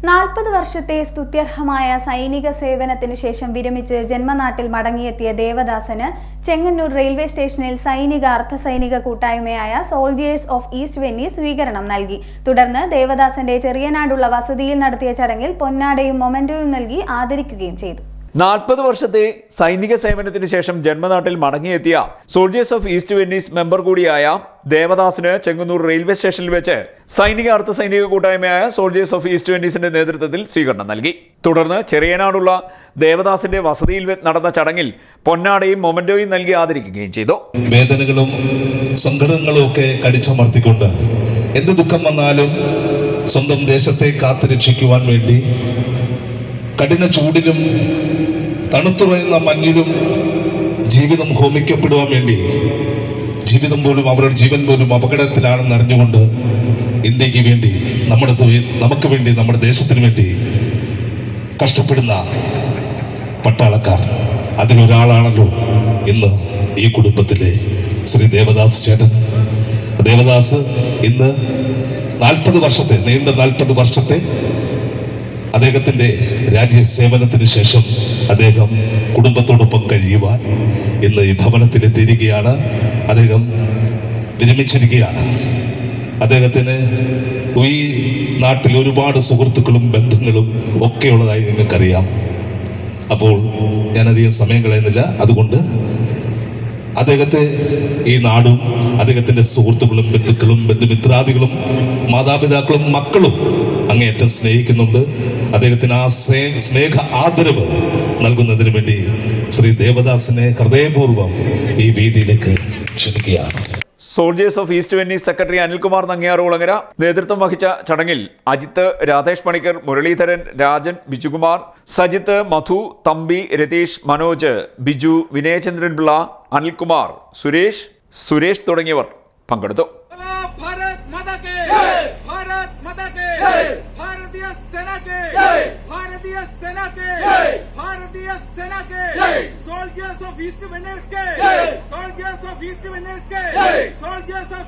40 വർഷത്തെ സ്തുത്യർഹമായ സൈനിക സേവനത്തിനു ശേഷം വിരമിച്ച് ജന്മനാട്ടിൽ മടങ്ങിയെത്തിയ ദേവദാസന് ചെങ്ങന്നൂർ റെയിൽവേ സ്റ്റേഷനിൽ സൈനിക അർദ്ധസൈനിക കൂട്ടായ്മയായ സോൾജിയേഴ്സ് ഓഫ് ഈസ്റ്റ് വെന്നീസ് സ്വീകരണം നൽകി. തുടർന്ന് ദേവദാസന്റെ ചെറിയനാടുള്ള വസതിയിൽ നടത്തിയ ചടങ്ങിൽ പൊന്നാടയും മൊമെന്റോയും നൽകി ആദരിക്കുകയും ചെയ്തു. 40 വർഷത്തെ സൈനിക സേവനത്തിന് ശേഷം ജന്മനാട്ടിൽ മടങ്ങിയെത്തിയ soldiers of east Venice member കൂടിയായ ദേവദാസിന് ചെങ്ങന്നൂർ റെയിൽവേ സ്റ്റേഷനിൽ വെച്ച് സൈനിക അർദ്ധസൈനിക കൂട്ടായ്മയായ സോൾജിയേഴ്സ് ഓഫ് ഈസ്റ്റ് വെന്നീസിന്റെ നേതൃത്വത്തിൽ സ്വീകരണം നൽകി. തുടർന്ന് ചെറിയനാടുള്ള ദേവദാസിന്റെ വസതിയിൽ നടന്ന ചടങ്ങിൽ പൊന്നാടയും മൊമെന്റോയും നൽകി ആദരിക്കുകയും ചെയ്തു. വേദനകളും സങ്കടങ്ങളും ഒക്കെ കടിച്ചമർത്തിക്കൊണ്ട് എന്ത് ദുഃഖം വന്നാലും സ്വന്തം ദേശത്തെ കാത്തുരക്ഷിക്കുവാൻ വേണ്ടി കഠിന ചൂടിലും തണുത്തുറയുന്ന മഞ്ഞിലും ജീവിതം ഹോമിക്കപ്പെടുവാൻ വേണ്ടി ജീവിതം പോലും അവരുടെ ജീവൻ പോലും അപകടത്തിലാണെന്ന് അറിഞ്ഞുകൊണ്ട് ഇന്ത്യക്ക് വേണ്ടി നമുക്ക് വേണ്ടി നമ്മുടെ ദേശത്തിന് വേണ്ടി കഷ്ടപ്പെടുന്ന പട്ടാളക്കാർ അതിലൊരാളാണല്ലോ ഇന്ന് ഈ കുടുംബത്തിലെ ശ്രീ ദേവദാസ് ചേട്ടൻ. ദേവദാസ് ഇന്ന് 40 വർഷത്തെ അദ്ദേഹത്തിൻ്റെ രാജ്യസേവനത്തിന് ശേഷം അദ്ദേഹം കുടുംബത്തോടൊപ്പം കഴിയുവാൻ ഇന്ന് ഈ ഭവനത്തിലെത്തിയിരിക്കുകയാണ്. അദ്ദേഹം വിരമിച്ചിരിക്കുകയാണ്. അദ്ദേഹത്തിന് ഈ നാട്ടിൽ ഒരുപാട് സുഹൃത്തുക്കളും ബന്ധങ്ങളും ഒക്കെയുള്ളതായി നിങ്ങൾക്കറിയാം. അപ്പോൾ ഞാനധികം സമയം കളയുന്നില്ല. അതുകൊണ്ട് അദ്ദേഹത്തെ ഈ നാടും അദ്ദേഹത്തിൻ്റെ സുഹൃത്തുക്കളും ബന്ധുക്കളും ബന്ധുമിത്രാദികളും മാതാപിതാക്കളും മക്കളും അങ്ങേയറ്റം സ്നേഹിക്കുന്നുണ്ട്. അദ്ദേഹത്തിന് ആ സ്നേഹ ആദരവ് നൽകുന്നതിന് വേണ്ടി ശ്രീ ദേവദാസിനെ ഹൃദയപൂർവ്വം ഈ വേദിയിലേക്ക് ക്ഷണിക്കുകയാണ്. Soldiers of east Venice secretary Anilkumar Nangiyarkulangara നേതൃത്വം വഹിച്ച ചടങ്ങിൽ അജിത്ത്, രാധേഷ് പണിക്കർ, മുരളീധരൻ, രാജൻ, ബിജുകുമാർ, സജിത്ത്, മധു, തമ്പി, രതീഷ്, മനോജ്, ബിജു, വിനയചന്ദ്രൻ പിള്ള, അനിൽകുമാർ, സുരേഷ് തുടങ്ങിയവർ പങ്കെടുത്തു. Soldiers of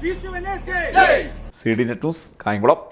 East Venice, CD Net News, Kayamkulam.